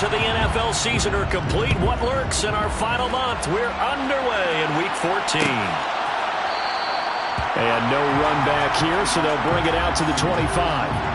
of the NFL season are complete. What lurks in our final month? We're underway in Week 14. And no run back here, so they'll bring it out to the 25.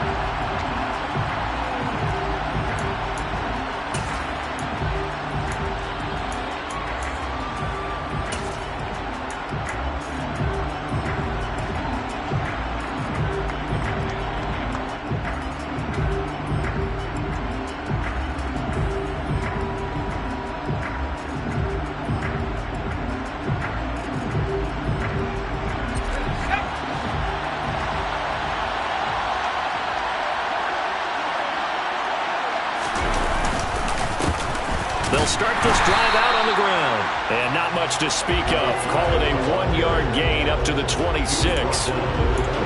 They'll start this drive out on the ground. And not much to speak of. Call it a 1-yard gain up to the 26.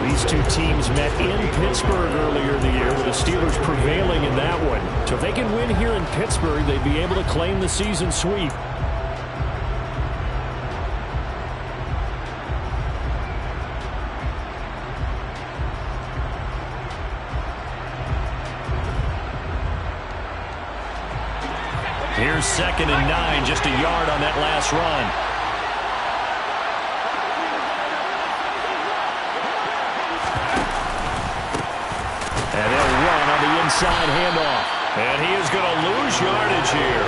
These two teams met in Pittsburgh earlier in the year, with the Steelers prevailing in that one. So if they can win here in Pittsburgh, they'd be able to claim the season sweep. Here's 2nd and 9, just a yard on that last run. And they'll run on the inside handoff. And he is going to lose yardage here.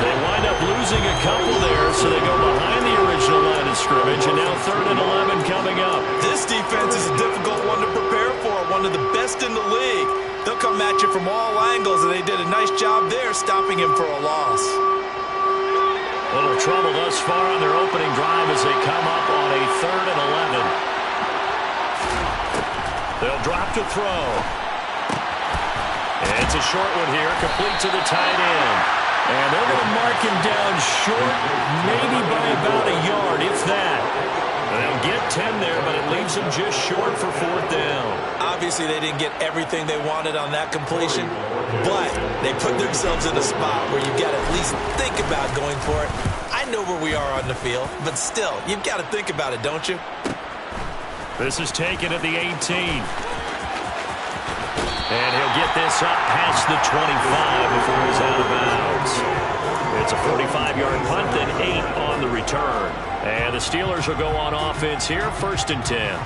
They wind up losing a couple there, so they go behind the original line of scrimmage, and now 3rd and 11 coming up. This defense is a difficult one to prepare for, one of the best in the league. They'll come at you from all angles, and they did a nice job there stopping him for a loss. Little trouble thus far on their opening drive as they come up on a 3rd and 11. They'll drop to throw. And it's a short one here, complete to the tight end. And they're going to mark him down short, maybe by about a yard, if that. They'll get 10 there, but it leaves them just short for 4th down. Obviously, they didn't get everything they wanted on that completion, but they put themselves in a spot where you've got to at least think about going for it. I know where we are on the field, but still, you've got to think about it, don't you? This is taken at the 18. And he'll get this up past the 25 before he's out of bounds. It's a 45-yard punt, then 8 on the return. And the Steelers will go on offense here, 1st and 10.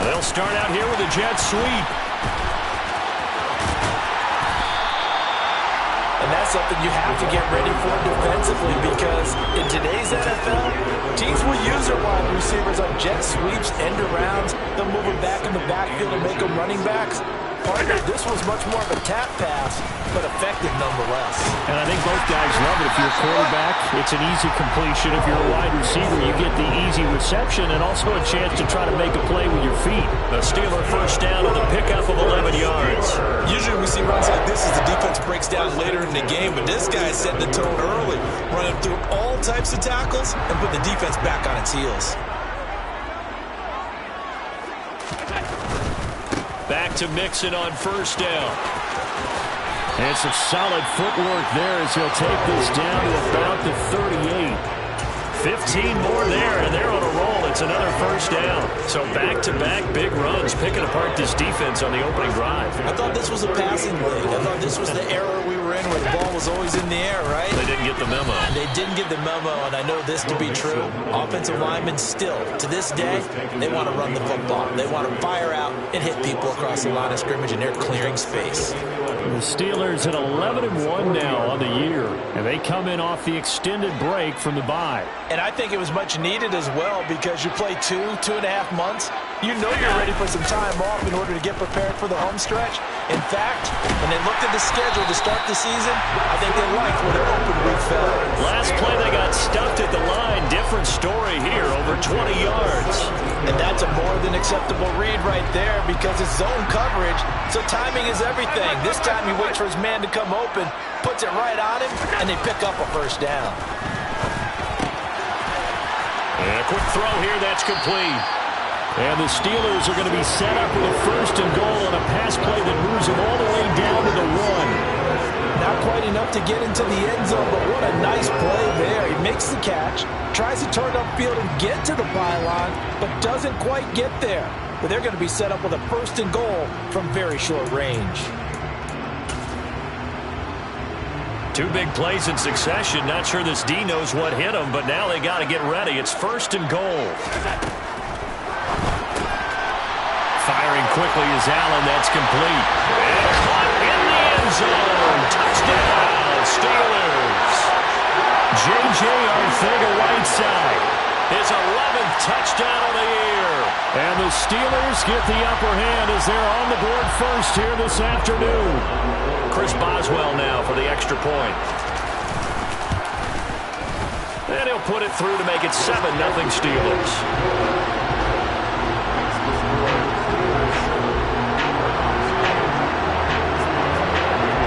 They'll start out here with a jet sweep. And that's something you have to get ready for defensively, because in today's NFL, teams will use their wide receivers on jet sweeps, end arounds. They'll move them back in the backfield and make them running backs. Partner, this was much more of a tap pass, but effective nonetheless. And I think both guys love it. If you're a quarterback, it's an easy completion. If you're a wide receiver, you get the easy reception and also a chance to try to make a play with your feet. The Steeler 1st down with a pickup of 11 yards. Usually we see runs like this as the defense breaks down later in the game, but this guy is setting the tone early, running through all types of tackles and put the defense back on its heels. Back to Mixon on 1st down. And some solid footwork there as he'll take this down to about the 38. 15 more there, and they're on a roll. It's another 1st down. So back-to-back big runs, picking apart this defense on the opening drive. I thought this was a passing league. I thought this was the era we were in where the ball was always in the air, right? They didn't get the memo. They didn't get the memo, and I know this to be true. Offensive linemen still, to this day, they want to run the football. They want to fire out and hit people across the line of scrimmage, and they're clearing space. The Steelers at 11-1 now on the year, and they come in off the extended break from the bye. And I think it was much needed as well, because you play 2.5 months. You know you're ready for some time off in order to get prepared for the home stretch. In fact, when they looked at the schedule to start the season, I think they liked where their open week fell. Last play they got stuffed at the line. Different story here, over 20 yards. And that's a more than acceptable read right there, because it's zone coverage, so timing is everything. This time he waits for his man to come open, puts it right on him, and they pick up a 1st down. And a quick throw here, that's complete. And the Steelers are going to be set up with a 1st and goal on a pass play that moves them all the way down to the 1. Now Not quite enough to get into the end zone, but what a nice play there. He makes the catch, tries to turn upfield and get to the pylon, but doesn't quite get there. But they're going to be set up with a 1st and goal from very short range. 2 big plays in succession. Not sure this D knows what hit him, but now they got to get ready. It's 1st and goal. Firing quickly is Allen. That's complete. And caught in the end zone. Touchdown, Steelers. J.J. Arcega-Whiteside. His 11th touchdown of the year. And the Steelers get the upper hand as they're on the board first here this afternoon. Chris Boswell now for the extra point. And he'll put it through to make it 7-0 Steelers.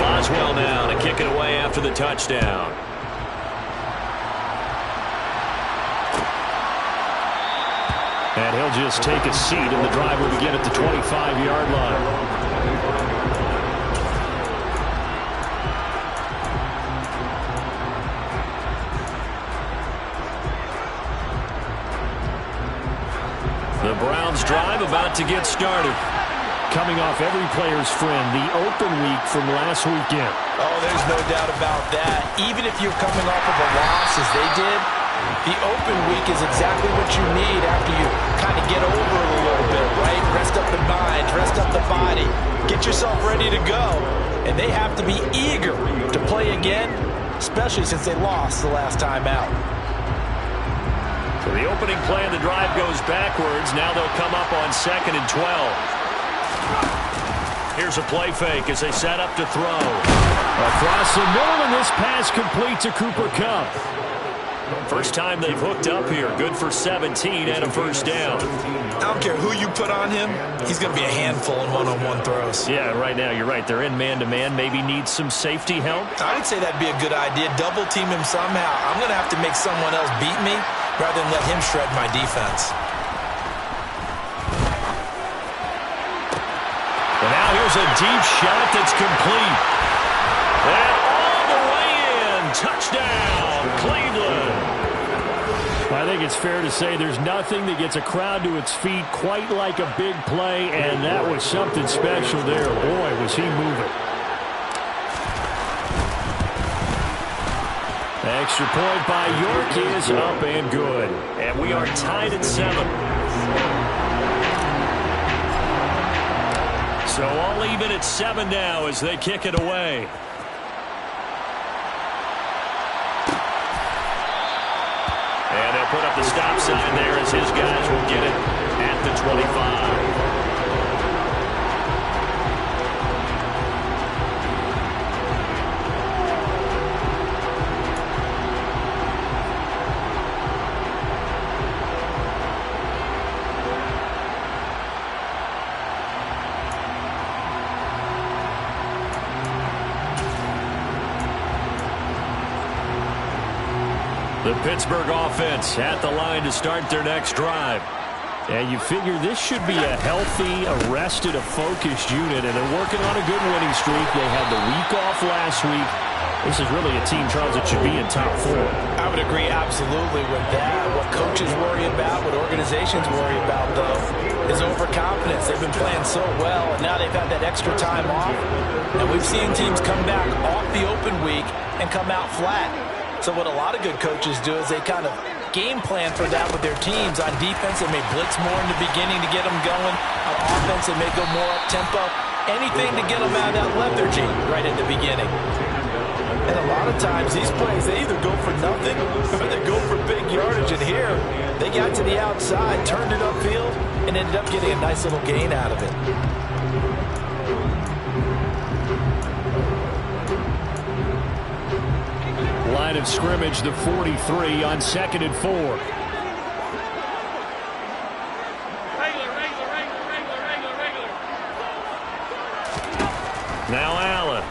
Boswell now to kick it away after the touchdown. And he'll just take a seat, and the drive will begin at the 25-yard line. The Browns drive about to get started. Coming off every player's friend, the open week from last weekend. Oh, there's no doubt about that. Even if you're coming off of a loss as they did, the open week is exactly what you need after you kind of get over it a little bit, right? Rest up the mind, rest up the body, get yourself ready to go. And they have to be eager to play again, especially since they lost the last time out. So the opening play of the drive goes backwards. Now they'll come up on 2nd and 12. Here's a play fake as they set up to throw. Across the middle, and this pass complete to Cooper Kupp. First time they've hooked up here. Good for 17 and a 1st down. I don't care who you put on him. He's going to be a handful in one-on-one throws. Yeah, right now you're right. They're in man-to-man. Maybe need some safety help. I would say that'd be a good idea. Double team him somehow. I'm going to have to make someone else beat me rather than let him shred my defense. And now here's a deep shot that's complete. And all the way in. Touchdown, Cleveland. I think it's fair to say there's nothing that gets a crowd to its feet quite like a big play, and that was something special there. Boy, was he moving. Extra point by York is up and good. And we are tied at 7. So all even at 7 now as they kick it away. And they'll put up the stop sign there as his guys will get it at the 25. The Pittsburgh offense at the line to start their next drive. And you figure this should be a healthy, arrested, a focused unit, and they're working on a good winning streak. They had the week off last week. This is really a team, Charles, that should be in top 4. I would agree absolutely with that. What coaches worry about, what organizations worry about, though, is overconfidence. They've been playing so well, and now they've had that extra time off. And we've seen teams come back off the open week and come out flat. So what a lot of good coaches do is they kind of game plan for that with their teams. On defense, they may blitz more in the beginning to get them going. On offense, they may go more up-tempo. Anything to get them out of that lethargy right at the beginning. And a lot of times, these plays, they either go for nothing or they go for big yardage. And here, they got to the outside, turned it upfield, and ended up getting a nice little gain out of it. Line of scrimmage, the 43 on 2nd and 4. Now Allen.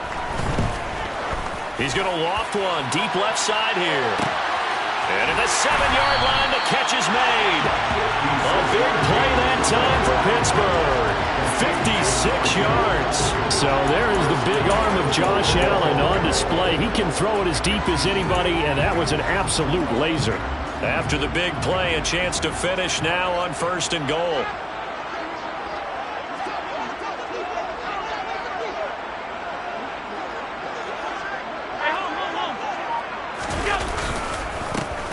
He's going to loft one deep left side here. And at the 7-yard line, the catch is made. A big play that time for Pittsburgh. 6 yards. So there is the big arm of Josh Allen on display. He can throw it as deep as anybody, and that was an absolute laser. After the big play, a chance to finish now on 1st and goal.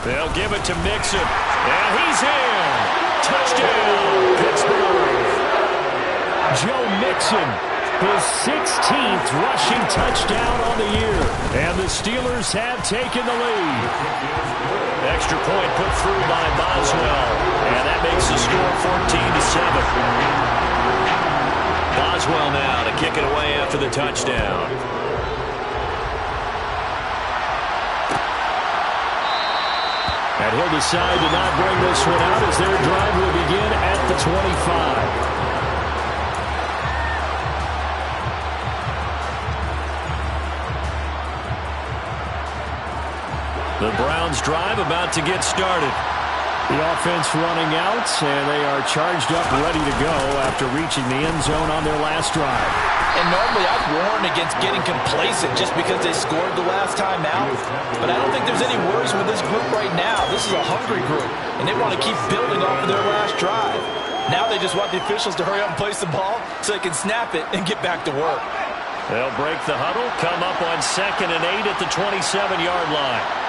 They'll give it to Mixon, and he's in. Touchdown, Pittsburgh. Joe Mixon, his 16th rushing touchdown on the year. And the Steelers have taken the lead. Extra point put through by Boswell, and that makes the score 14-7. Boswell now to kick it away after the touchdown. And he'll decide to not bring this one out as their drive will begin at the 25. The Browns' drive about to get started. The offense running out, and they are charged up, ready to go after reaching the end zone on their last drive. And normally I'd warn against getting complacent just because they scored the last time out. But I don't think there's any worries with this group right now. This is a hungry group, and they want to keep building off of their last drive. Now they just want the officials to hurry up and place the ball so they can snap it and get back to work. They'll break the huddle, come up on 2nd and 8 at the 27-yard line.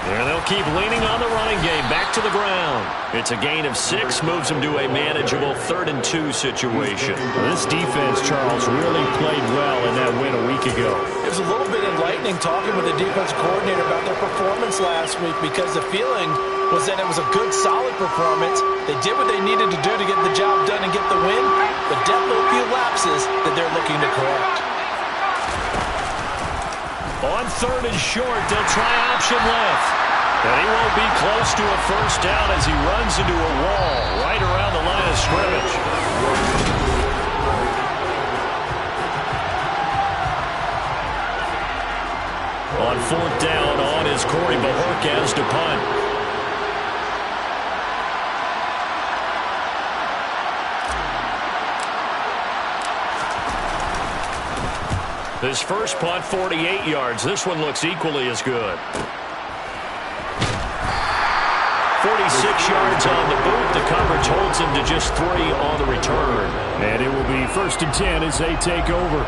And they'll keep leaning on the running game back to the ground. It's a gain of 6, moves them to a manageable 3rd and 2 situation. This defense, Charles, really played well in that win a week ago. It was a little bit enlightening talking with the defense coordinator about their performance last week because the feeling was that it was a good, solid performance. They did what they needed to do to get the job done and get the win, but definitely a few lapses that they're looking to correct. On 3rd and short, they'll try option left. And he won't be close to a first down as he runs into a wall right around the line of scrimmage. On 4th down, on is Corey Bojorquez to punt. His first punt, 48 yards. This one looks equally as good. 46 yards on the boot. The coverage holds him to just 3 on the return. And it will be 1st and 10 as they take over.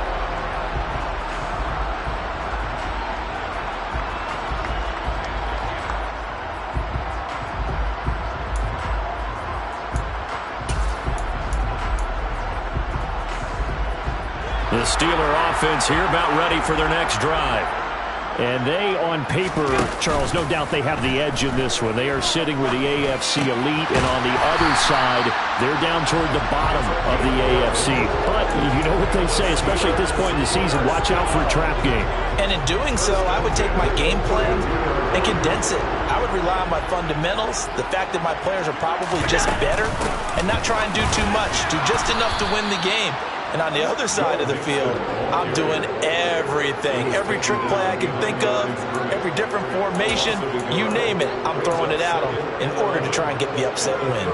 The Steeler offense here about ready for their next drive. And they, on paper, Charles, no doubt they have the edge in this one. They are sitting with the AFC elite, and on the other side, they're down toward the bottom of the AFC. But you know what they say, especially at this point in the season, watch out for a trap game. And in doing so, I would take my game plan and condense it. I would rely on my fundamentals, the fact that my players are probably just better, and not try and do too much, do just enough to win the game. And on the other side of the field, I'm doing everything. Every trick play I can think of, every different formation, you name it, I'm throwing it at them in order to try and get the upset win.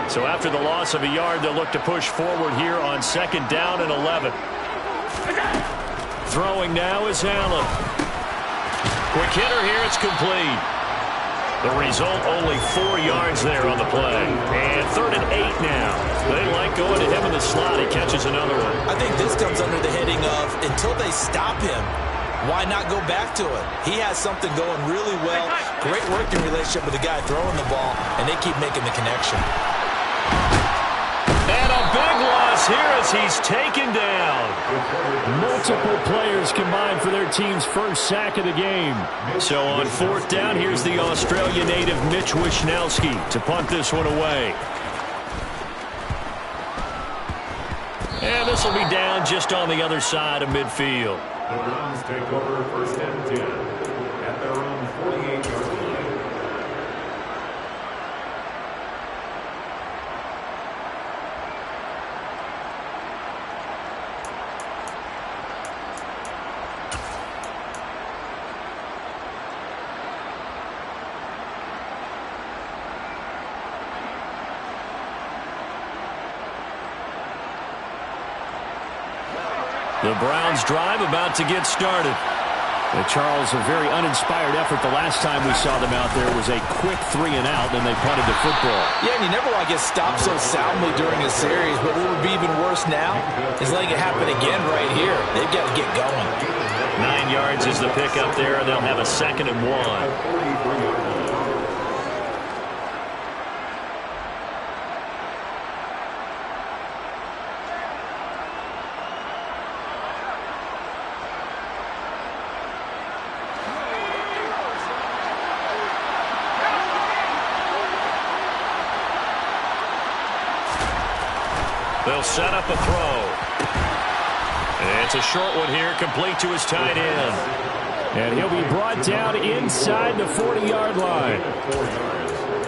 So after the loss of a yard, they'll look to push forward here on 2nd down and 11. Throwing now is Allen. Quick hitter here, it's complete. The result, only 4 yards there on the play. And 3rd and 8 now. They like going to him in the slot. He catches another one. I think this comes under the heading of, until they stop him, why not go back to it? He has something going really well. Great working relationship with the guy throwing the ball, and they keep making the connection. And a big loss here as he's taken down. Multiple players combined for their team's first sack of the game. So on 4th down, here's the Australia native Mitch Wishnowsky to punt this one away. And this will be down just on the other side of midfield. The Browns take over 1st and 10 at their own 48-yard line. The Browns drive about to get started. Charles, a very uninspired effort. The last time we saw them out there was a quick 3-and-out, and they punted the football. Yeah, and you never want to get stopped so soundly during a series, but what would be even worse now is letting it happen again right here. They've got to get going. 9 yards is the pickup there, and they'll have a 2nd and 1. They'll set up a throw. It's a short one here, complete to his tight end. And he'll be brought down inside the 40-yard line.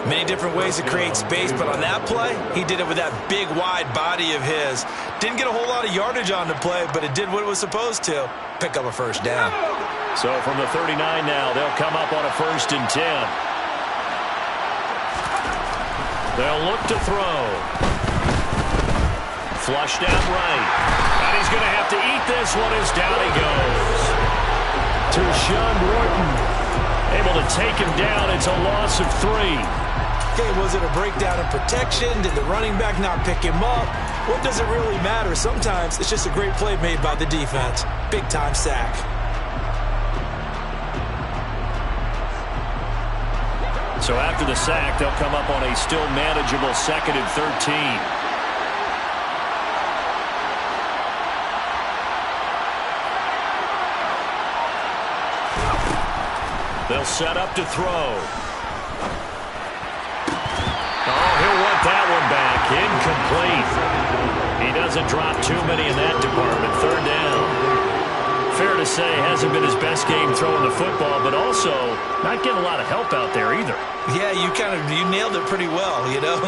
Many different ways to create space, but on that play, he did it with that big, wide body of his. Didn't get a whole lot of yardage on the play, but it did what it was supposed to. Pick up a first down. So from the 39 now, they'll come up on a 1st and 10. They'll look to throw. Flushed out right. And he's going to have to eat this one as down he goes. Tershawn Wharton able to take him down. It's a loss of 3. Okay, was it a breakdown in protection? Did the running back not pick him up? What does it really matter? Sometimes it's just a great play made by the defense. Big-time sack. So after the sack, they'll come up on a still manageable 2nd and 13. They'll set up to throw. Oh, he'll want that one back. Incomplete. He doesn't drop too many in that department. 3rd down. Fair to say, hasn't been his best game throwing the football, but also not getting a lot of help out there either. Yeah, you nailed it pretty well, you know.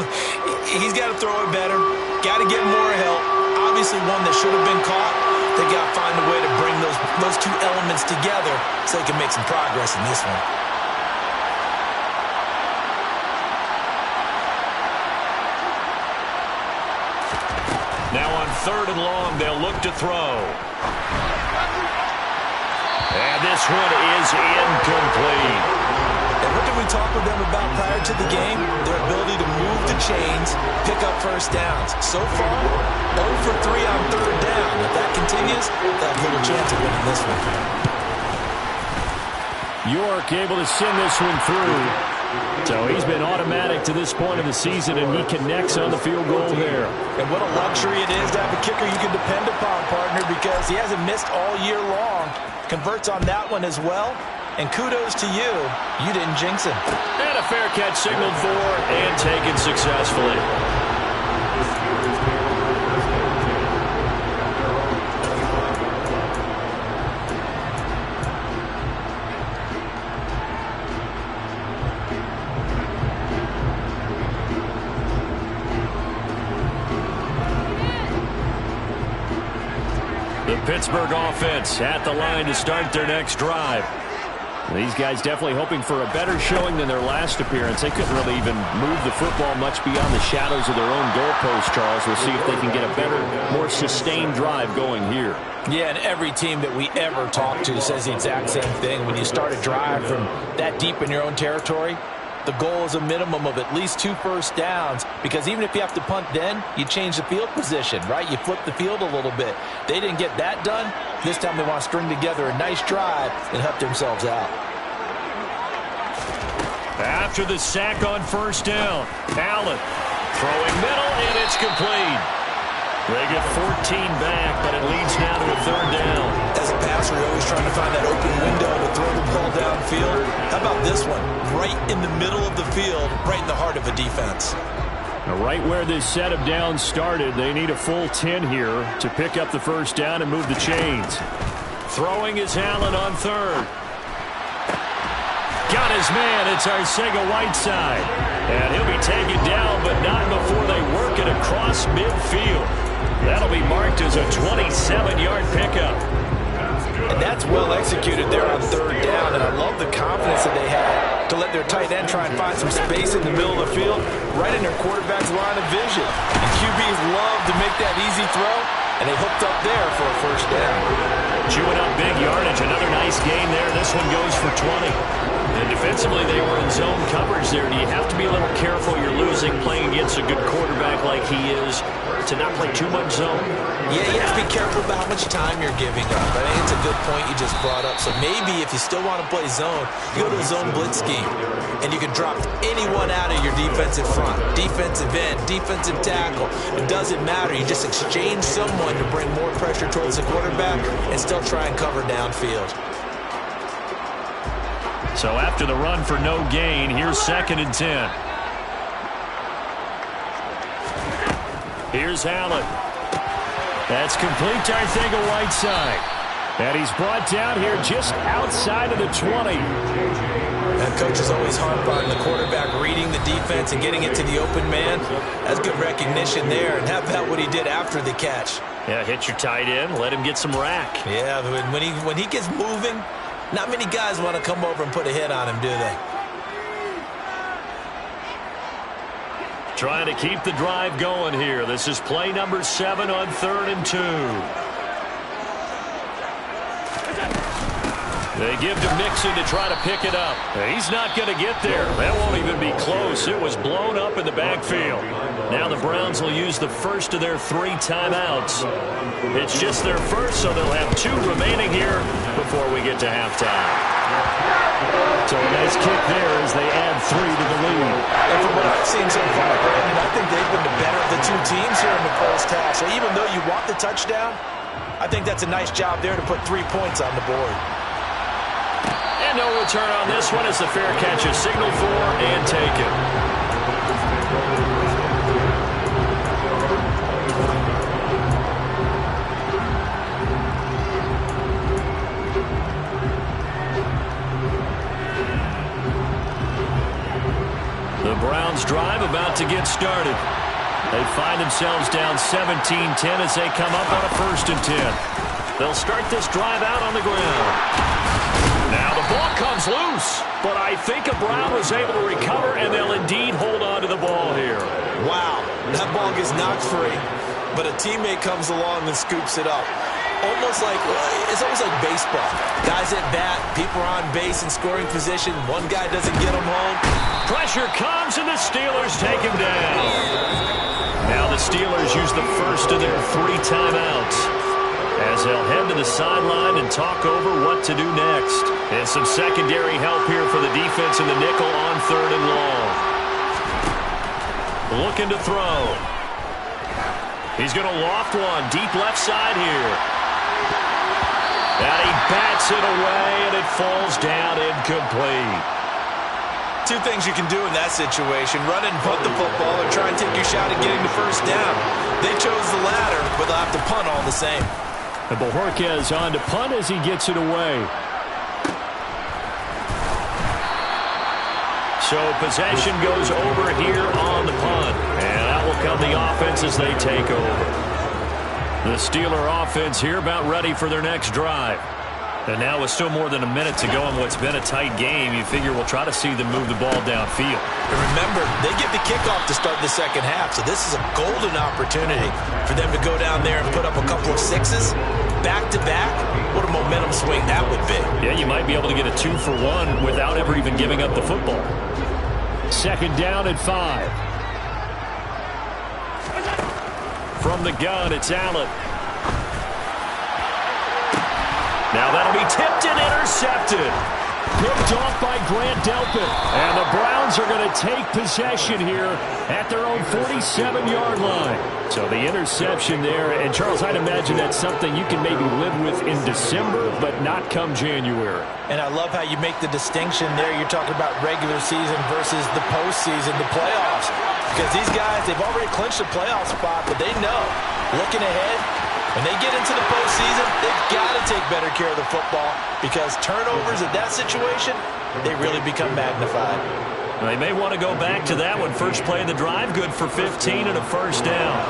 He's got to throw it better. Got to get more help. Obviously one that should have been caught. They got to find a way to bring those two elements together so they can make some progress in this one. Now on 3rd and long, they'll look to throw. And this one is incomplete. And what did we talk with them about prior to the game? Their ability to move the chains, pick up first downs. So far, 0 for 3 on 3rd down. If that continues, they'll have little chance of winning this one. York able to send this one through. So he's been automatic to this point of the season, and he connects on the field goal there. And what a luxury it is to have a kicker you can depend upon, partner, because he hasn't missed all year long. Converts on that one as well. And kudos to you. You didn't jinx him. And a fair catch signaled for and taken successfully. The Pittsburgh offense at the line to start their next drive. These guys definitely hoping for a better showing than their last appearance. They couldn't really even move the football much beyond the shadows of their own goalpost, Charles. We'll see if they can get a better, more sustained drive going here. Yeah, and every team that we ever talk to says the exact same thing. When you start a drive from that deep in your own territory, the goal is a minimum of at least 2 first downs, because even if you have to punt then, you change the field position, right? You flip the field a little bit. They didn't get that done. This time they want to string together a nice drive and help themselves out. After the sack on 1st down, Allen throwing middle, and it's complete. They get 14 back, but it leads now to a 3rd down. As a passer, you're always trying to find that open window to throw the ball downfield. How about this one? Right in the middle of the field, right in the heart of a defense. Now, right where this set of downs started, they need a full 10 here to pick up the 1st down and move the chains. Throwing is Allen on 3rd. Got his man. It's Arcega-Whiteside. And he'll be taken down, but not before they work it across midfield. That'll be marked as a 27-yard pickup. And that's well executed there on 3rd down, and I love the confidence that they had to let their tight end try and find some space in the middle of the field, right in their quarterback's line of vision. And QBs love to make that easy throw. and they hooked up there for a first down. Chewing up big yardage. Another nice gain there. This one goes for 20. And defensively, they were in zone coverage there. Do you have to be a little careful? You're losing playing against a good quarterback like he is to not play too much zone? Yeah, you have to be careful about how much time you're giving up. I think it's a good point you just brought up. So maybe if you still want to play zone, you go to a zone blitz scheme, and you can drop anyone out of your defensive front, defensive end, defensive tackle. It doesn't matter. You just exchange someone to bring more pressure towards the quarterback and still try and cover downfield. So after the run for no gain, here's 2nd and 10. Here's Allen. That's complete to Arcega-Whiteside. And he's brought down here just outside of the 20. And coaches always harp on the quarterback reading the defense and getting it to the open man. That's good recognition there. And how about what he did after the catch? Yeah, hit your tight end, let him get some rack. Yeah, when he gets moving, not many guys want to come over and put a hit on him, do they? Trying to keep the drive going here. This is play number 7 on 3rd and 2. They give to Mixon to try to pick it up. He's not going to get there. That won't even be close. It was blown up in the backfield. Now the Browns will use the first of their 3 timeouts. It's just their first, so they'll have 2 remaining here before we get to halftime. So a nice kick there as they add 3 to the lead. And from what I've seen so far, Brandon, I think they've been the better of the 2 teams here in the first half. So even though you want the touchdown, I think that's a nice job there to put 3 points on the board. And no return on this one as the fair catch is signaled for and taken. The Browns drive about to get started. They find themselves down 17-10 as they come up on a 1st and 10. They'll start this drive out on the ground. Now the ball comes loose, but I think Brown was able to recover, and they'll indeed hold on to the ball here. Wow, that ball gets knocked free, but a teammate comes along and scoops it up. It's almost like baseball. Guys at bat, people are on base in scoring position. One guy doesn't get them home. Pressure comes, and the Steelers take him down. Now the Steelers use the first of their 3 timeouts as they'll head to the sideline and talk over what to do next. And some secondary help here for the defense in the nickel on 3rd and long. Looking to throw. He's going to loft one deep left side here. And he bats it away, and it falls down incomplete. 2 things you can do in that situation: run and punt the football, or try and take your shot at getting the first down. They chose the latter, but they'll have to punt all the same. And Bojorquez on to punt as he gets it away. So possession goes over here on the punt. And that will come the offense as they take over. The Steeler offense here about ready for their next drive. And now with still more than a minute to go in what's been a tight game, you figure we'll try to see them move the ball downfield. And remember, they get the kickoff to start the second half, so this is a golden opportunity for them to go down there and put up a couple of 6s back-to-back. What a momentum swing that would be. Yeah, you might be able to get a 2-for-1 without ever even giving up the football. 2nd down and 5. From the gun, it's Allen. Now that'll be tipped and intercepted. Picked off by Grant Delpit. And the Browns are going to take possession here at their own 47-yard line. So the interception there. And, Charles, I'd imagine that's something you can maybe live with in December, but not come January. And I love how you make the distinction there. You're talking about regular season versus the postseason, the playoffs. Because these guys, they've already clinched a playoff spot, but they know, looking ahead, when they get into the postseason, they've got to take better care of the football because turnovers in that situation, they really become magnified. They may want to go back to that one. First play of the drive, good for 15 and a first down.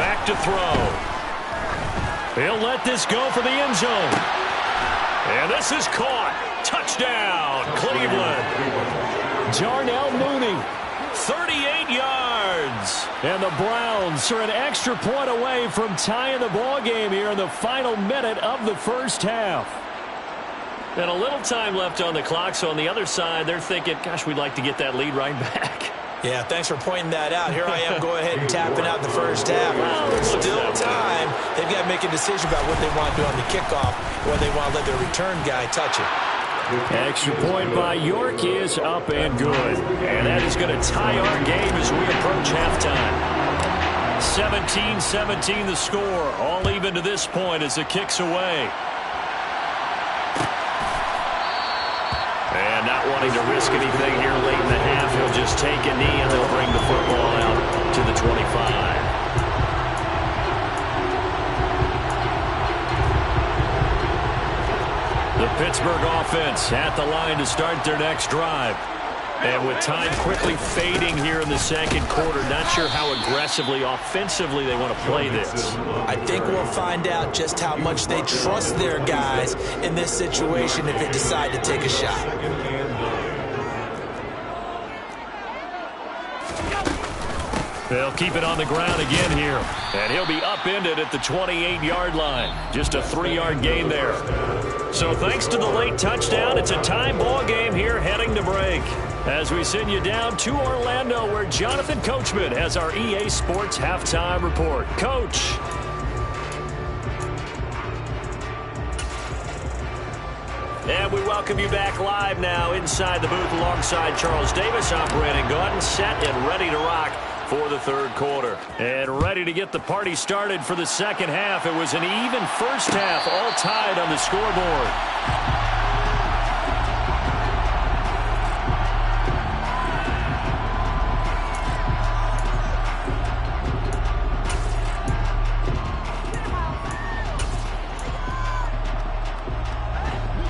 Back to throw. He'll let this go for the end zone. And this is caught. Touchdown, Cleveland. Darnell Mooney. 38 And the Browns are an extra point away from tying the ball game here in the final minute of the first half. And a little time left on the clock, so on the other side, they're thinking, gosh, we'd like to get that lead right back. Yeah, thanks for pointing that out. Here I am, go ahead and tapping out the first half. There's still time. They've got to make a decision about what they want to do on the kickoff, whether they want to let their return guy touch it. Extra point by York is up and good. And that is going to tie our game as we approach halftime. 17-17 the score. All even to this point as it kicks away. And not wanting to risk anything here late in the half, he'll just take a knee and they'll bring the football out to the 25. The Pittsburgh offense at the line to start their next drive. And with time quickly fading here in the second quarter, not sure how aggressively, offensively they want to play this. I think we'll find out just how much they trust their guys in this situation if they decide to take a shot. They'll keep it on the ground again here. And he'll be upended at the 28-yard line. Just a 3-yard gain there. So thanks to the late touchdown, it's a tie ball game here heading to break. As we send you down to Orlando, where Jonathan Coachman has our EA Sports Halftime Report. Coach. And we welcome you back live now inside the booth alongside Charles Davis. I'm Brandon Gaudin, set and ready to rock for the third quarter. And ready to get the party started for the second half. It was an even first half, all tied on the scoreboard.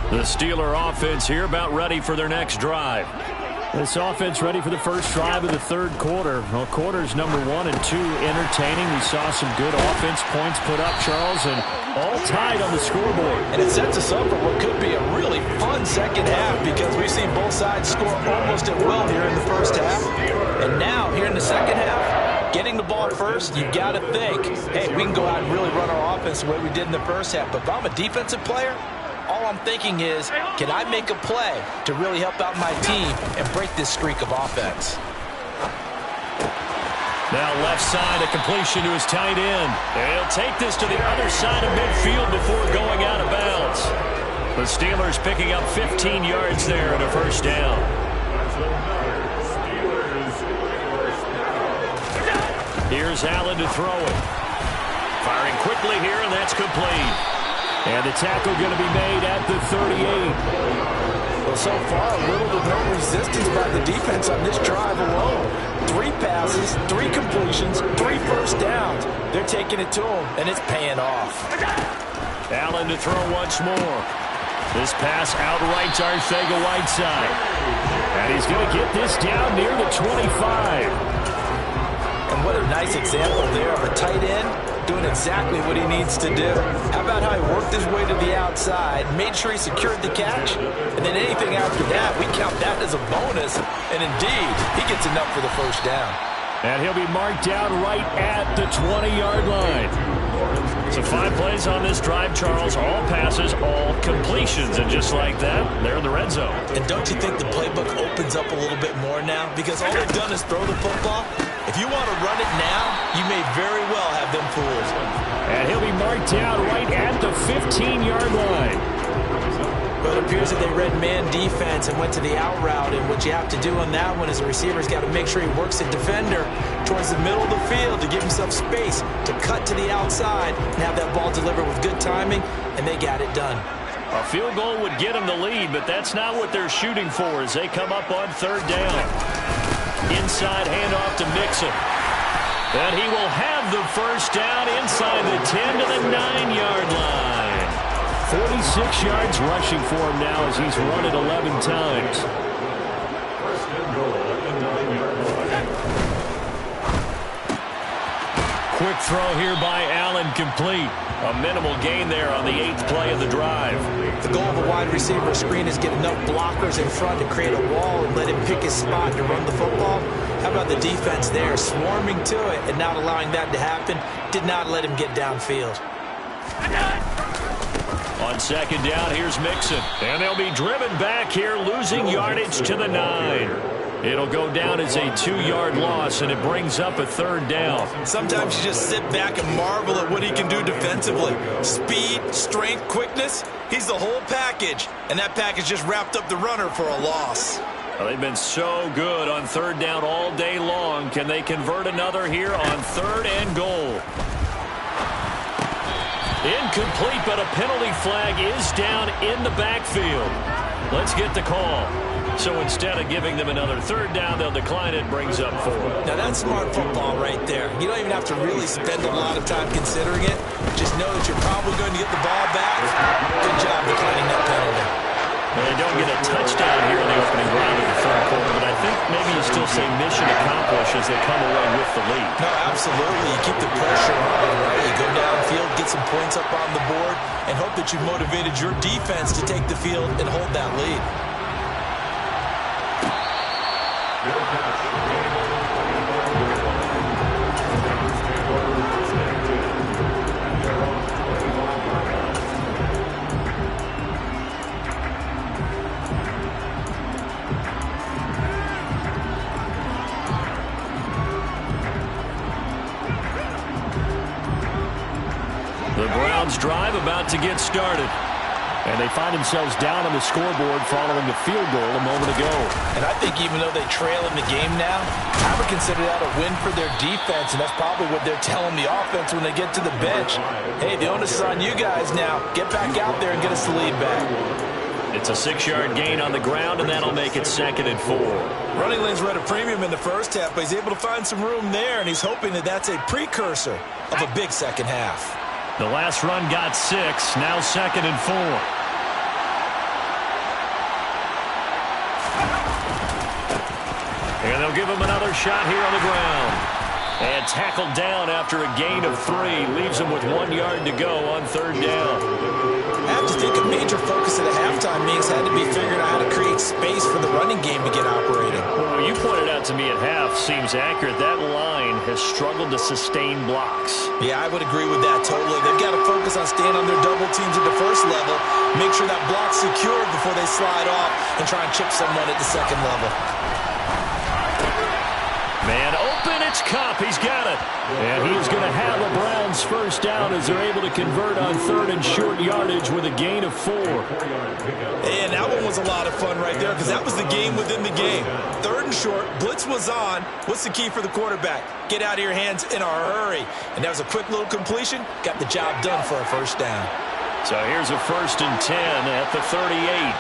The Steeler offense here about ready for their next drive. This offense ready for the first drive of the third quarter. Well, quarters number 1 and 2 entertaining. We saw some good offense points put up, Charles, and all tied on the scoreboard. And it sets us up for what could be a really fun second half because we've seen both sides score almost at will here in the first half. And now, here in the second half, getting the ball first, you got to think, hey, we can go out and really run our offense the way we did in the first half. But if I'm a defensive player, all I'm thinking is, can I make a play to really help out my team and break this streak of offense? Now left side, a completion to his tight end. And he'll take this to the other side of midfield before going out of bounds. The Steelers picking up 15 yards there and a first down. Here's Allen to throw it. Firing quickly here, and that's complete. And the tackle going to be made at the 38. Well, so far, little to no resistance by the defense on this drive alone. 3 passes, 3 completions, 3 first downs. They're taking it to him, and it's paying off. Allen to throw once more. This pass outright to Arcega-Whiteside. And he's going to get this down near the 25. And what a nice example there of a tight end doing exactly what he needs to do. How about how he worked his way to the outside, made sure he secured the catch, and then anything after that, we count that as a bonus. And indeed, he gets enough for the first down. And he'll be marked down right at the 20-yard line. So 5 plays on this drive, Charles. All passes, all completions. And just like that, they're in the red zone. And don't you think the playbook opens up a little bit more now? Because all they've done is throw the football. If you want to run it now, you may very well have them fooled. And he'll be marked down right at the 15-yard line. Well, it appears that they read man defense and went to the out route. And what you have to do on that one is the receiver's got to make sure he works the defender towards the middle of the field to give himself space to cut to the outside and have that ball delivered with good timing, and they got it done. A field goal would get them the lead, but that's not what they're shooting for as they come up on third down. Inside handoff to Mixon. And he will have the first down inside the 10 to the 9-yard line. 46 yards rushing for him now as he's run it 11 times. quick throw here by Allen, complete. A minimal gain there on the 8th play of the drive. The goal of a wide receiver screen is get enough blockers in front to create a wall and let him pick his spot to run the football. How about the defense there, swarming to it and not allowing that to happen? Did not let him get downfield. On second down, here's Mixon. And they'll be driven back here, losing yardage to the 9. It'll go down as a 2-yard loss, and it brings up a 3rd down. Sometimes you just sit back and marvel at what he can do defensively. Speed, strength, quickness, he's the whole package. And that package just wrapped up the runner for a loss. Well, they've been so good on 3rd down all day long. Can they convert another here on 3rd and goal? Incomplete, but a penalty flag is down in the backfield. Let's get the call. So instead of giving them another 3rd down, they'll decline it, brings up 4. Now that's smart football right there. You don't even have to really spend a lot of time considering it. Just know that you're probably going to get the ball back. Good job declining that penalty. They don't get a touchdown here in the opening round of the 3rd quarter, but I think maybe you still say mission accomplished as they come away with the lead. No, absolutely. You keep the pressure on, right? You go downfield, get some points up on the board, and hope that you motivated your defense to take the field and hold that lead. The Browns drive about to get started. And they find themselves down on the scoreboard following the field goal a moment ago. And I think even though they trail in the game now, I would consider that a win for their defense, and that's probably what they're telling the offense when they get to the bench. Hey, the onus is on you guys now. Get back out there and get us the lead back. It's a 6-yard gain on the ground, and that'll make it 2nd and 4. Running lanes were at a premium in the first half, but he's able to find some room there, and he's hoping that that's a precursor of a big second half. The last run got 6, now 2nd and 4. And they'll give him another shot here on the ground. And tackled down after a gain of 3. Leaves him with 1 yard to go on 3rd down. I have to think a major focus at a halftime means had to be figuring out how to create space for the running game to get operating. Well, you pointed out to me at half seems accurate. That line has struggled to sustain blocks. Yeah, I would agree with that totally. They've got to focus on staying on their double teams at the first level, make sure that block's secured before they slide off and try and chip someone at the second level. Man open, it's Kupp. He's got it. And he's going to have the Browns first down as they're able to convert on 3rd and short yardage with a gain of 4. And that one was a lot of fun right there because that was the game within the game. 3rd and short, blitz was on. What's the key for the quarterback? Get out of your hands in a hurry. And that was a quick little completion. Got the job done for a first down. So here's a 1st and 10 at the 38.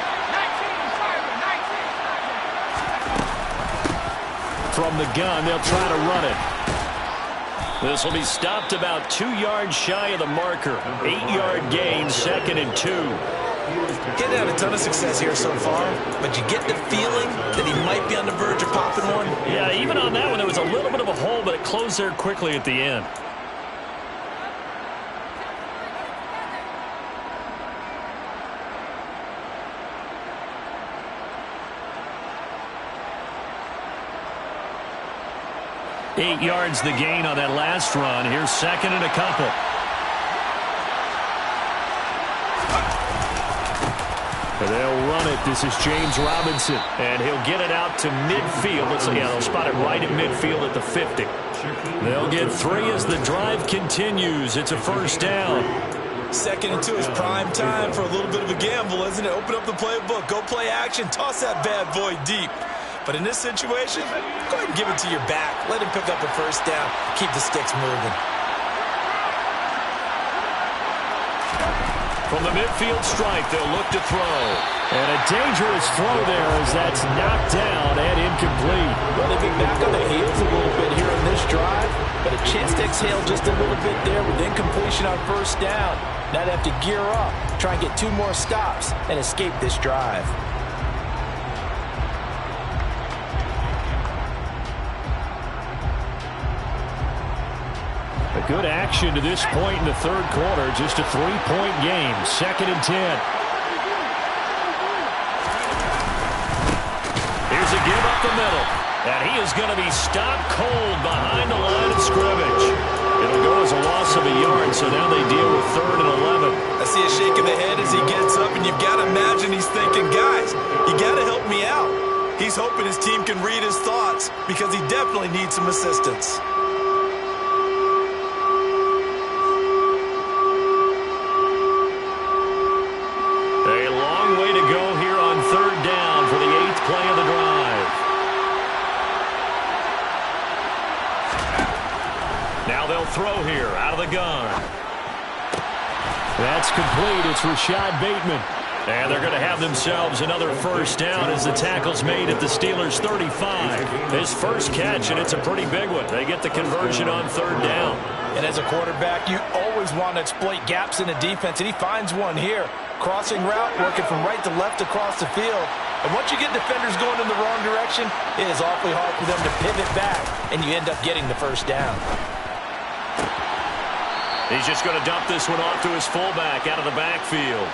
From the gun, they'll try to run it. This will be stopped about 2 yards shy of the marker. 8-yard gain, 2nd and 2. Getting had a ton of success here so far, but you get the feeling that he might be on the verge of popping one. Yeah, even on that one, there was a little bit of a hole, but it closed there quickly at the end. Eight yards the gain on that last run. Here's 2nd and a couple. They'll run it. This is James Robinson. And he'll get it out to midfield. They'll spot it right at midfield at the 50. They'll get 3 as the drive continues. It's a first down. 2nd and 2 is prime time for a little bit of a gamble, isn't it? Open up the playbook. Go play action. Toss that bad boy deep. But in this situation, go ahead and give it to your back. Let him pick up a first down. Keep the sticks moving. From the midfield strike, they'll look to throw. And a dangerous throw there as that's knocked down and incomplete. Well, they've been back on their heels a little bit here in this drive, but a chance to exhale just a little bit there with incompletion on first down. Now they have to gear up, try and get 2 more stops, and escape this drive. A Good action to this point in the third quarter. Just a 3-point game. 2nd and 10. Here's a give up the middle. And he is going to be stopped cold behind the line of scrimmage. It'll go as a loss of a yard, so now they deal with 3rd and 11. I see a shake of the head as he gets up, and you've got to imagine he's thinking, guys, you got to help me out. He's hoping his team can read his thoughts because he definitely needs some assistance. A long way to go here on 3rd down for the 8th play of the drive. Now they'll throw here out of the gun. That's complete. It's Rashad Bateman. And they're going to have themselves another first down as the tackle's made at the Steelers' 35. His first catch, and it's a pretty big one. They get the conversion on 3rd down. And as a quarterback, you always want to exploit gaps in the defense, and he finds one here. Crossing route, working from right to left across the field. And once you get defenders going in the wrong direction, it is awfully hard for them to pivot back, and you end up getting the first down. He's just going to dump this one off to his fullback out of the backfield.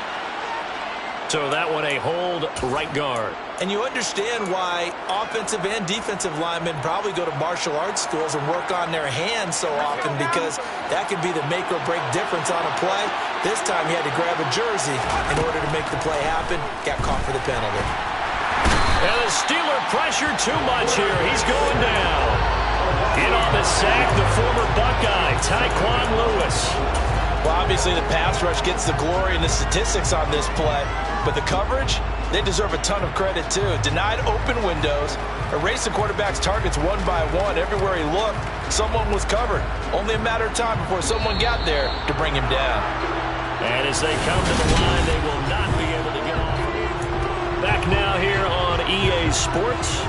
So that one a hold right guard. And you understand why offensive and defensive linemen probably go to martial arts schools and work on their hands so often, because that could be the make or break difference on a play. This time he had to grab a jersey in order to make the play happen. Got caught for the penalty. And the Steeler pressure too much here. He's going down. In on the sack, the former Buckeye, Tyquan Lewis. Well, obviously the pass rush gets the glory and the statistics on this play, but the coverage, they deserve a ton of credit too. Denied open windows, erased the quarterback's targets one by one. Everywhere he looked, someone was covered. Only a matter of time before someone got there to bring him down. And as they come to the line, they will not be able to get off. Back now here on EA Sports.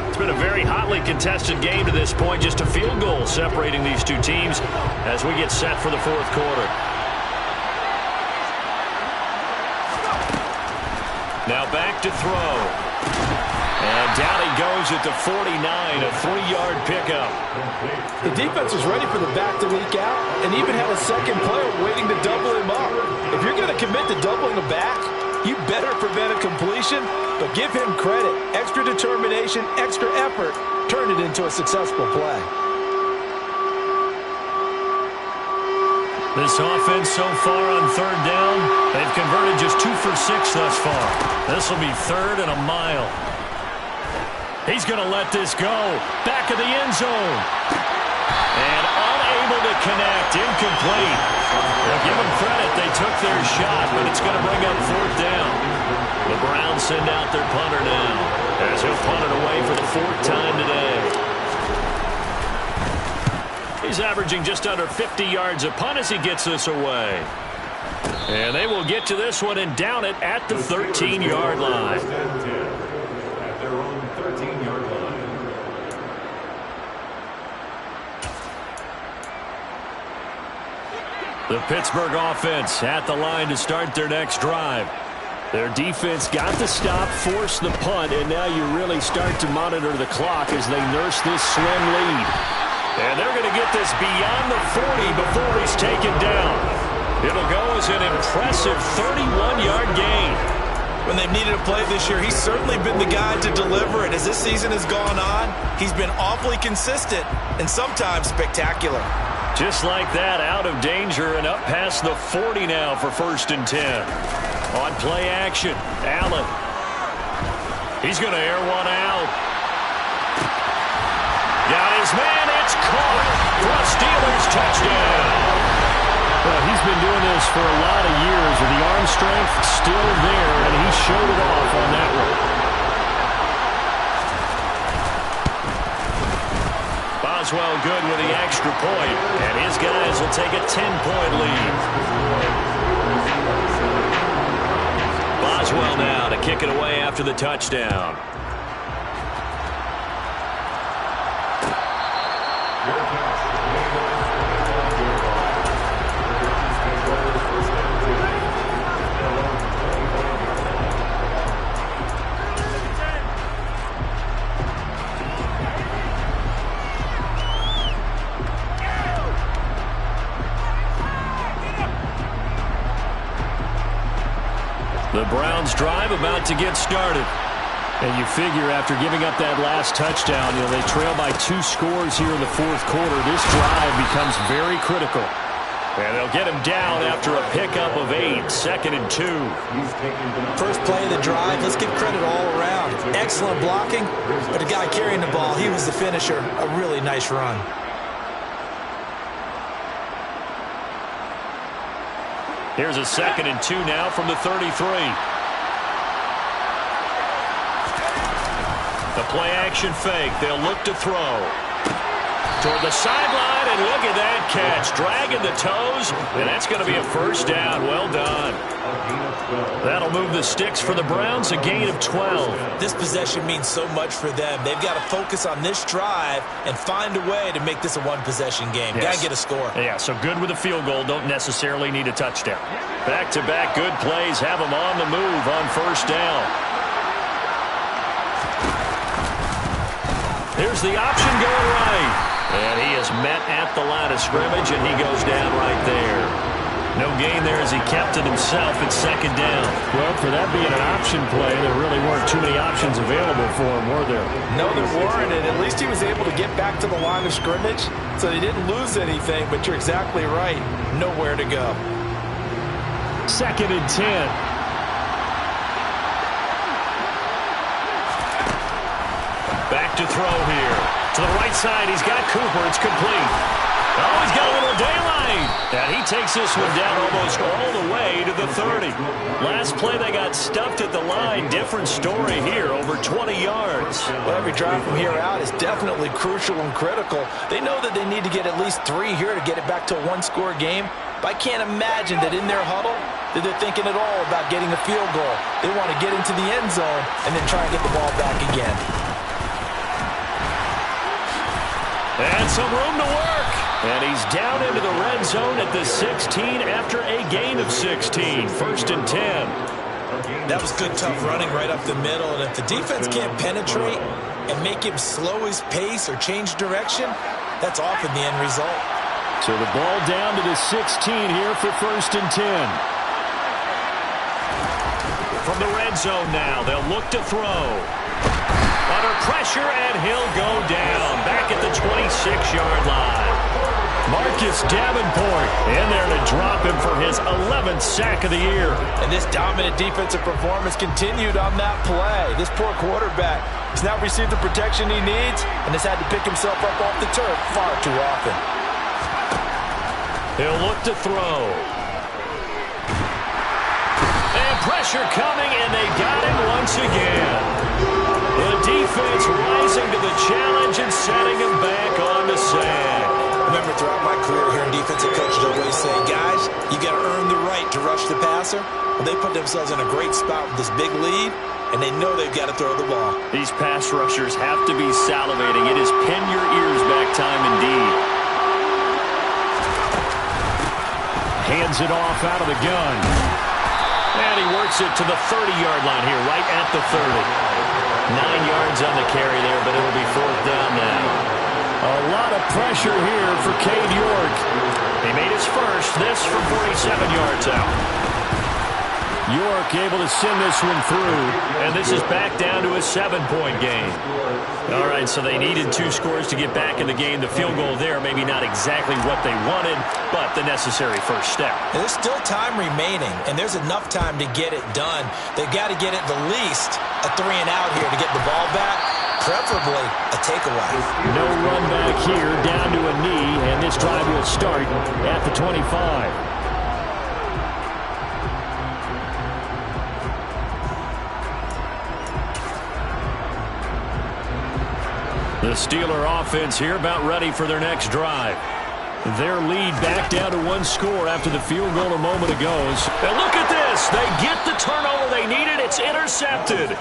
It's been a very hotly contested game to this point. Just a field goal separating these two teams as we get set for the 4th quarter. Now back to throw. And down he goes at the 49, a 3-yard pickup. The defense was ready for the back to leak out and even had a second player waiting to double him up. If you're going to commit to doubling a back, you better prevent a completion, but give him credit. Extra determination, extra effort, turn it into a successful play. This offense so far on 3rd down, they've converted just 2 for 6 thus far. This will be 3rd and a mile. He's going to let this go. Back of the end zone. And unable to connect. Incomplete. Well, give them credit. They took their shot, but it's going to bring up 4th down. The Browns send out their punter now, as he'll punt it away for the 4th time today. He's averaging just under 50 yards a punt as he gets this away. And they will get to this one and down it at the 13-yard line. At their own 13-yard line. The Pittsburgh offense at the line to start their next drive. Their defense got the stop, forced the punt, and now you really start to monitor the clock as they nurse this slim lead. And they're going to get this beyond the 40 before he's taken down. It'll go as an impressive 31-yard gain. When they've needed a play this year, he's certainly been the guy to deliver it. As this season has gone on, he's been awfully consistent and sometimes spectacular. Just like that, out of danger and up past the 40 now for 1st and 10. On play action, Allen. He's going to air one out. Got his man, it's caught for a Steelers touchdown. Well, he's been doing this for a lot of years, with the arm strength still there, and he showed it off on that one. Boswell good with the extra point, and his guys will take a 10-point lead. Boswell now to kick it away after the touchdown. The Browns drive about to get started. And you figure after giving up that last touchdown, they trail by 2 scores here in the fourth quarter. This drive becomes very critical. And they'll get him down after a pickup of 8, 2nd and 2. First play of the drive, let's give credit all around. Excellent blocking, but the guy carrying the ball, he was the finisher. A really nice run. Here's a 2nd and 2 now from the 33. The play-action fake. They'll look to throw. Toward the sideline, and look at that catch. Dragging the toes, and that's going to be a first down. Well done. That'll move the sticks for the Browns, a gain of 12. This possession means so much for them. They've got to focus on this drive and find a way to make this a one-possession game. Yes. Got to get a score. Yeah, so good with a field goal. Don't necessarily need a touchdown. Back-to-back good plays have them on the move on first down. Here's the option going right. And he is met at the line of scrimmage, and he goes down right there. No gain there as he kept it himself at 2nd down. Well, for that being an option play, there really weren't too many options available for him, were there? No, there weren't, and at least he was able to get back to the line of scrimmage, so he didn't lose anything, but you're exactly right. Nowhere to go. 2nd and 10. Back to throw here. To the right side, he's got Cooper. It's complete. Oh, he's got a little daylight. And he takes this one down almost all the way to the 30. Last play, they got stuffed at the line. Different story here, over 20 yards. Well, every drive from here out is definitely crucial and critical. They know that they need to get at least 3 here to get it back to a one-score game. But I can't imagine that in their huddle that they're thinking at all about getting a field goal. They want to get into the end zone and then try and get the ball back again. And some room to work. And he's down into the red zone at the 16 after a gain of 16. 1st and 10. That was good, tough running right up the middle. And if the defense can't penetrate and make him slow his pace or change direction, that's often the end result. So the ball down to the 16 here for 1st and 10. From the red zone now, they'll look to throw. Under pressure, and he'll go down back at the 26-yard line. Marcus Davenport in there to drop him for his 11th sack of the year. And this dominant defensive performance continued on that play. This poor quarterback has now received the protection he needs and has had to pick himself up off the turf far too often. He'll look to throw. And pressure coming, and they got him once again. The defense rising to the challenge and setting him back on the sack. Remember, throughout my career here in defensive coaches always say, guys, you got to earn the right to rush the passer. Well, they put themselves in a great spot with this big lead, and they know they've got to throw the ball. These pass rushers have to be salivating. It is pin your ears back time indeed. Hands it off out of the gun. And he works it to the 30-yard line here, right at the 30. 9 yards on the carry there, but it'll be 4th down now. A lot of pressure here for Cade York. He made his first, this from 47 yards out. York able to send this one through. And this is back down to a 7-point game. All right, so they needed 2 scores to get back in the game. The field goal there, maybe not exactly what they wanted, but the necessary first step. And there's still time remaining, and there's enough time to get it done. They've got to get at the least a 3-and-out here to get the ball back, preferably a takeaway. No run back here, down to a knee, and this drive will start at the 25. The Steeler offense here about ready for their next drive. Their lead back down to 1 score after the field goal a moment ago. And look at this. They get the turnover they needed. It's intercepted.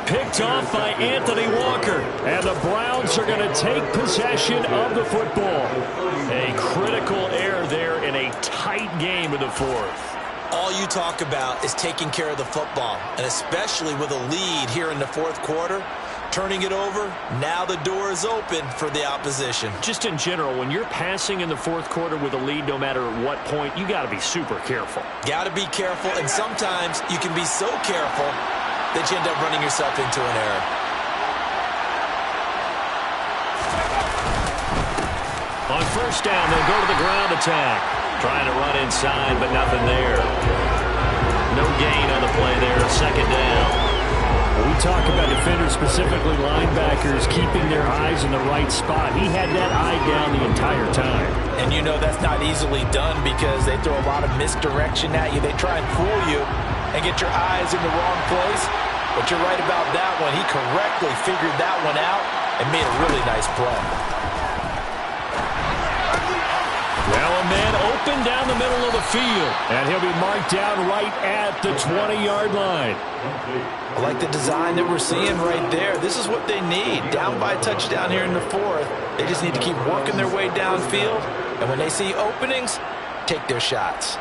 Picked off by Anthony Walker. And the Browns are going to take possession of the football. A critical error there in a tight game in the 4th. All you talk about is taking care of the football, and especially with a lead here in the 4th quarter. turning it over. Now the door is open for the opposition. Just in general, when you're passing in the fourth quarter with a lead, no matter what point, you got to be super careful. Got to be careful, and sometimes you can be so careful that you end up running yourself into an error. On first down, they'll go to the ground attack. Trying to run inside, but nothing there. No gain on the play there. Second down. We talk about defenders, specifically linebackers, keeping their eyes in the right spot. He had that eye down the entire time. And you know that's not easily done because they throw a lot of misdirection at you. They try and fool you and get your eyes in the wrong place. But you're right about that one. He correctly figured that one out and made a really nice play. Now a man open down the middle of the field. And he'll be marked down right at the 20-yard line. I like the design that we're seeing right there. This is what they need. Down by a touchdown here in the fourth. They just need to keep working their way downfield. And when they see openings, take their shots.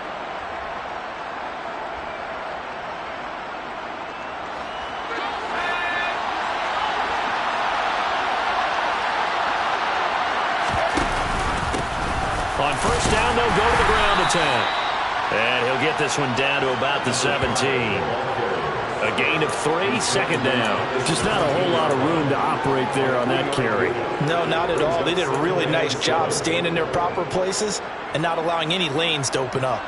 On first down, they'll go to the ground attack. And he'll get this one down to about the 17. A gain of 3, second down. Just not a whole lot of room to operate there on that carry. No, not at all. They did a really nice job staying in their proper places and not allowing any lanes to open up.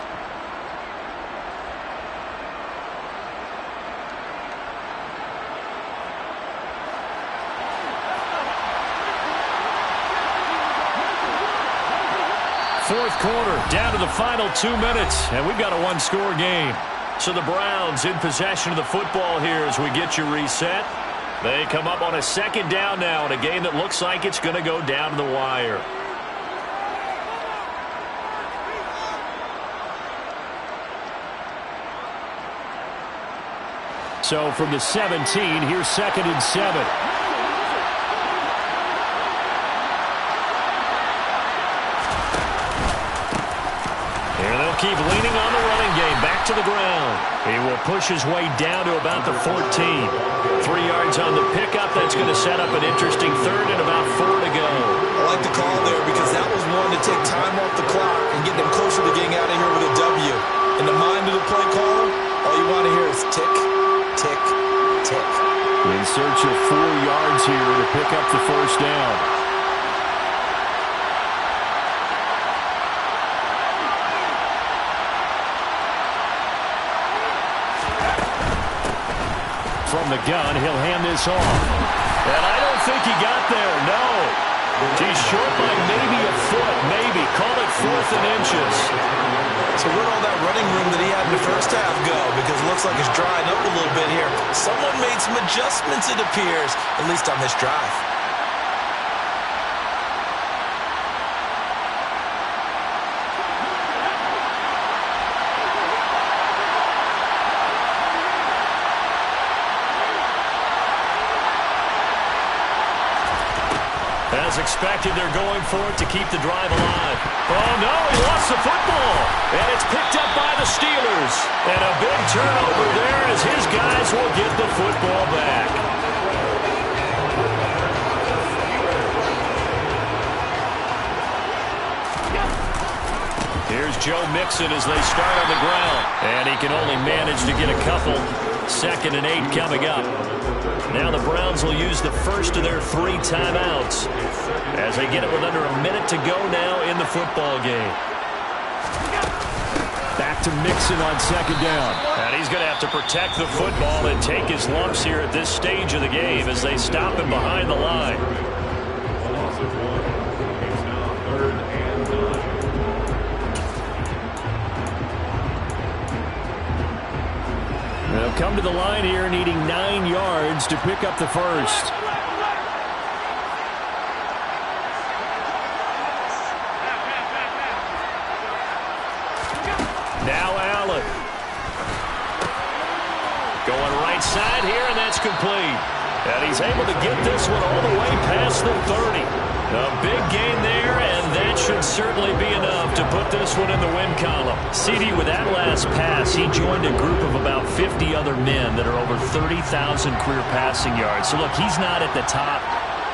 Fourth quarter, down to the final 2 minutes, and we've got a one-score game. So the Browns in possession of the football here as we get you reset. They come up on a second down now in a game that looks like it's going to go down to the wire. So from the 17, here's 2nd and 7. Keep leaning on the running game. Back to the ground. He will push his way down to about the 14. 3 yards on the pickup. That's going to set up an interesting third and about 4 to go. I like the call there because that was one to take time off the clock and get them closer to getting out of here with a W. In the mind of the play caller, all you want to hear is tick, tick, tick. In search of 4 yards here to pick up the first down. From the gun, he'll hand this off. And I don't think he got there, no. He's short by maybe a foot, maybe. Call it 4th and inches. So where'd all that running room that he had in the first half go? Because it looks like it's drying up a little bit here. Someone made some adjustments, it appears, at least on this drive. As expected, they're going for it to keep the drive alive. Oh, no, he lost the football. And it's picked up by the Steelers. And a big turnover there as his guys will get the football back. Here's Joe Mixon as they start on the ground. And he can only manage to get a couple. 2nd and 8 coming up. Now the Browns will use the first of their 3 timeouts as they get it with under a minute to go now in the football game. Back to Mixon on 2nd down. And he's going to have to protect the football and take his lumps here at this stage of the game as they stop him behind the line. Loss of 1. It's now 3rd and 9. They'll come to the line here needing 9 yards to pick up the first. Now Allen. Going right side here, and that's complete. And he's able to get this one all the way past the 30. A big gain there, and that should certainly be enough to put this one in the win column. CD, with that last pass, he joined a group of about 50 other men that are over 30,000 career passing yards. So, look, he's not at the top,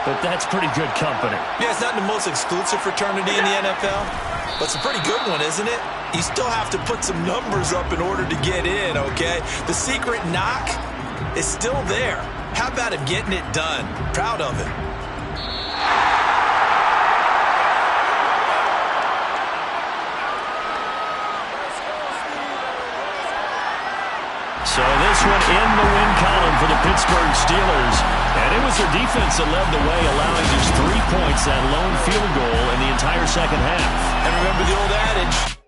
but that's pretty good company. Yeah, it's not the most exclusive fraternity in the NFL, but it's a pretty good one, isn't it? You still have to put some numbers up in order to get in, okay? The secret knock is still there. How about him getting it done? Proud of him. So this one in the win column for the Pittsburgh Steelers. And it was their defense that led the way, allowing just 3 points, that lone field goal in the entire second half. And remember the old adage,